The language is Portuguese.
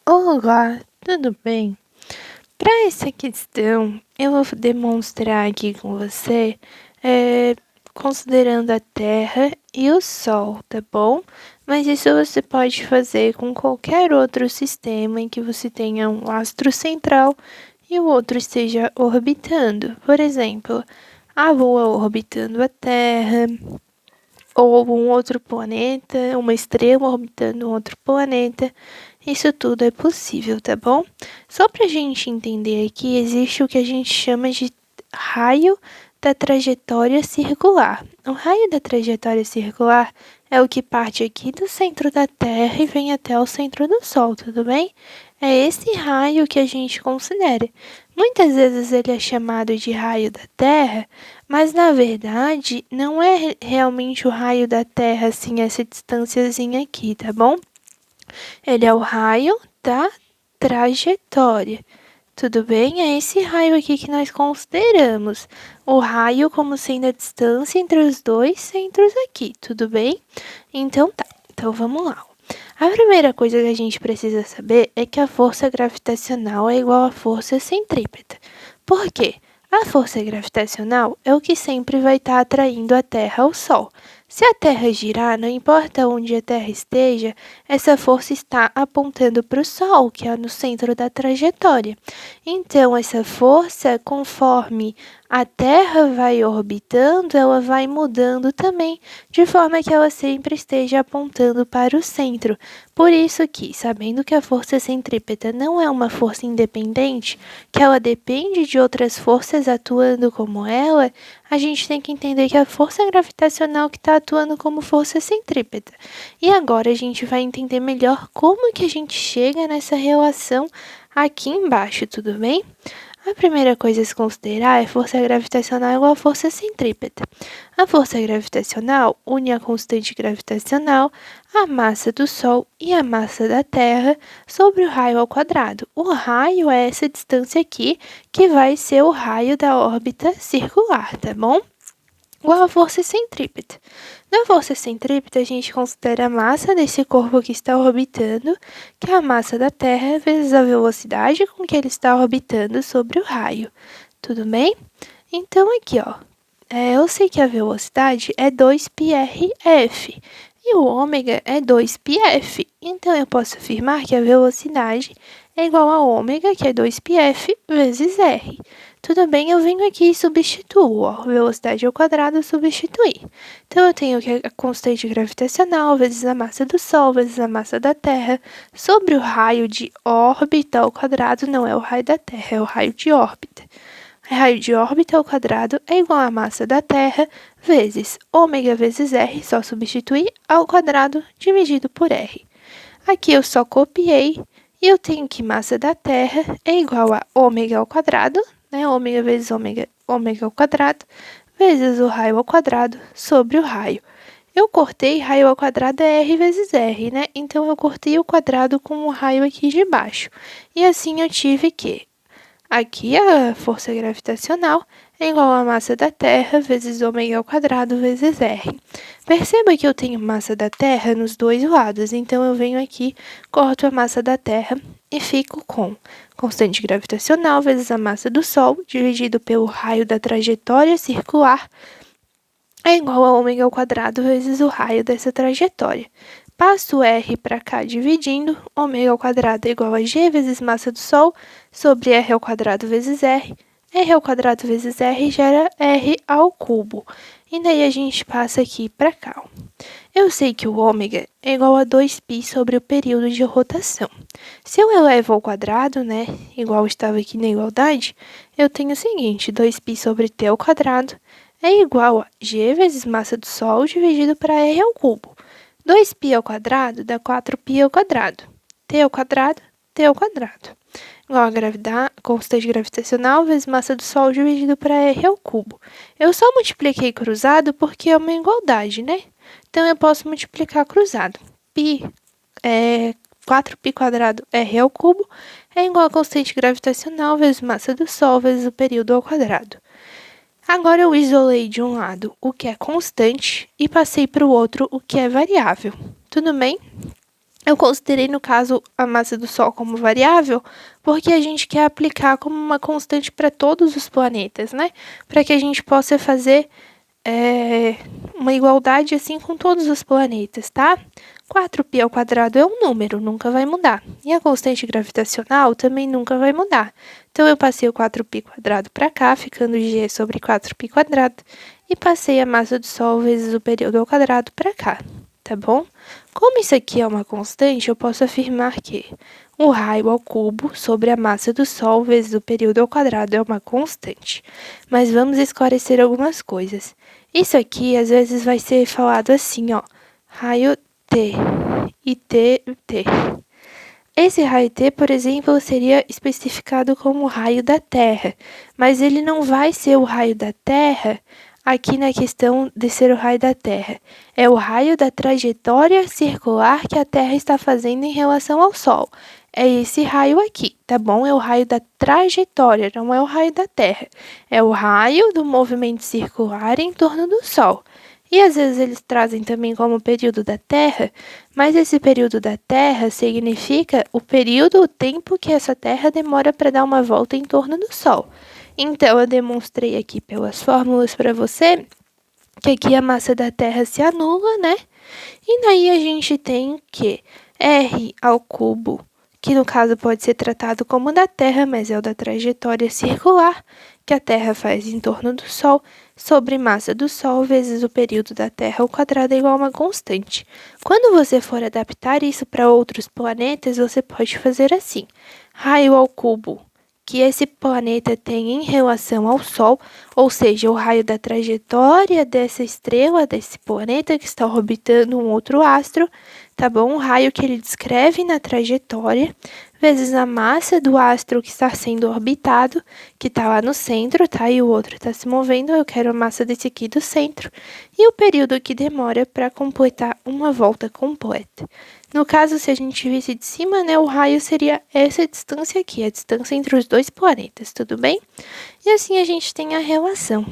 Olá, tudo bem? Para essa questão, eu vou demonstrar aqui com você, considerando a Terra e o Sol, tá bom? Mas isso você pode fazer com qualquer outro sistema em que você tenha um astro central e o outro esteja orbitando. Por exemplo, a Lua orbitando a Terra, ou um outro planeta, uma estrela orbitando um outro planeta. Isso tudo é possível, tá bom? Só para a gente entender aqui, existe o que a gente chama de raio da trajetória circular. O raio da trajetória circular é o que parte aqui do centro da Terra e vem até o centro do Sol, tudo bem? É esse raio que a gente considera. Muitas vezes ele é chamado de raio da Terra, mas na verdade não é realmente o raio da Terra, assim, essa distânciazinha aqui, tá bom? Ele é o raio da trajetória. Tudo bem? É esse raio aqui que nós consideramos. O raio como sendo a distância entre os dois centros aqui, tudo bem? Então tá. Então vamos lá. A primeira coisa que a gente precisa saber é que a força gravitacional é igual à força centrípeta. Por quê? A força gravitacional é o que sempre vai estar atraindo a Terra ao Sol. Se a Terra girar, não importa onde a Terra esteja, essa força está apontando para o Sol, que é no centro da trajetória. Então, essa força, conforme a Terra vai orbitando, ela vai mudando também, de forma que ela sempre esteja apontando para o centro. Por isso que, sabendo que a força centrípeta não é uma força independente, que ela depende de outras forças atuando como ela, a gente tem que entender que a força gravitacional que está atuando como força centrípeta. E agora a gente vai entender melhor como que a gente chega nessa relação aqui embaixo, tudo bem? A primeira coisa a se considerar é força gravitacional igual a força centrípeta. A força gravitacional une a constante gravitacional, a massa do Sol e a massa da Terra sobre o raio ao quadrado. O raio é essa distância aqui, que vai ser o raio da órbita circular, tá bom? Igual a força centrípeta. Na força centrípeta, a gente considera a massa desse corpo que está orbitando, que é a massa da Terra, vezes a velocidade com que ele está orbitando sobre o raio. Tudo bem? Então, aqui, ó, eu sei que a velocidade é 2πrf e o ômega é 2πf. Então, eu posso afirmar que a velocidade é igual a ômega, que é 2πf, vezes r. Tudo bem, eu venho aqui e substituo, ó, velocidade ao quadrado, substituir. Então, eu tenho que a constante gravitacional vezes a massa do Sol, vezes a massa da Terra, sobre o raio de órbita ao quadrado, não é o raio da Terra, é o raio de órbita. O raio de órbita ao quadrado é igual à massa da Terra vezes ômega vezes r, só substituir, ao quadrado dividido por r. Aqui eu só copiei e eu tenho que massa da Terra é igual a ômega ao quadrado, né? Ômega vezes ômega, ômega ao quadrado, vezes o raio ao quadrado sobre o raio. Eu cortei raio ao quadrado é r vezes r, né? Então, eu cortei o quadrado com o raio aqui de baixo. E assim eu tive que aqui a força gravitacional é igual à massa da Terra vezes ômega ao quadrado vezes r. Perceba que eu tenho massa da Terra nos dois lados, então eu venho aqui, corto a massa da Terra e fico com constante gravitacional vezes a massa do Sol, dividido pelo raio da trajetória circular, é igual a ômega ao quadrado vezes o raio dessa trajetória. Passo r para cá dividindo, ômega ao quadrado é igual a g vezes massa do Sol, sobre r ao quadrado vezes r. R ao quadrado vezes r gera r ao cubo. E daí a gente passa aqui para cá. Eu sei que o ômega é igual a 2π sobre o período de rotação. Se eu elevo ao quadrado, né, igual estava aqui na igualdade, eu tenho o seguinte, 2π sobre t ao quadrado é igual a g vezes massa do Sol dividido para r ao cubo. 2π ao quadrado dá 4π ao quadrado. T ao quadrado, t ao quadrado. Igual a gravidade, constante gravitacional vezes massa do Sol dividido para r ao cubo. Eu só multipliquei cruzado porque é uma igualdade, né? Então, eu posso multiplicar cruzado. Π é 4π quadrado r ao cubo é igual a constante gravitacional vezes massa do Sol vezes o período ao quadrado. Agora eu isolei de um lado o que é constante e passei para o outro o que é variável. Tudo bem? Eu considerei, no caso, a massa do Sol como variável, porque a gente quer aplicar como uma constante para todos os planetas, né? Para que a gente possa fazer uma igualdade assim com todos os planetas, tá? 4π ao quadrado é um número, nunca vai mudar. E a constante gravitacional também nunca vai mudar. Então, eu passei o 4π quadrado para cá, ficando g sobre 4π quadrado, e passei a massa do Sol vezes o período ao quadrado para cá, tá bom? Como isso aqui é uma constante, eu posso afirmar que o raio ao cubo sobre a massa do Sol vezes o período ao quadrado é uma constante. Mas vamos esclarecer algumas coisas. Isso aqui, às vezes, vai ser falado assim, ó, raio T e T. Esse raio T, por exemplo, seria especificado como raio da Terra, mas ele não vai ser o raio da Terra aqui na questão de ser o raio da Terra. É o raio da trajetória circular que a Terra está fazendo em relação ao Sol. É esse raio aqui, tá bom? É o raio da trajetória, não é o raio da Terra. É o raio do movimento circular em torno do Sol. E às vezes eles trazem também como período da Terra, mas esse período da Terra significa o período, o tempo que essa Terra demora para dar uma volta em torno do Sol. Então, eu demonstrei aqui pelas fórmulas para você que aqui a massa da Terra se anula, né? E daí a gente tem que r ao cubo, que no caso pode ser tratado como da Terra, mas é o da trajetória circular que a Terra faz em torno do Sol, sobre massa do Sol vezes o período da Terra ao quadrado é igual a uma constante. Quando você for adaptar isso para outros planetas, você pode fazer assim: raio ao cubo que esse planeta tem em relação ao Sol, ou seja, o raio da trajetória dessa estrela, desse planeta que está orbitando um outro astro, tá bom? O raio que ele descreve na trajetória, vezes a massa do astro que está sendo orbitado, que está lá no centro, tá? E o outro está se movendo, eu quero a massa desse aqui do centro, e o período que demora para completar uma volta completa. No caso, se a gente visse de cima, né, o raio seria essa distância aqui, a distância entre os dois planetas, tudo bem? E assim a gente tem a relação.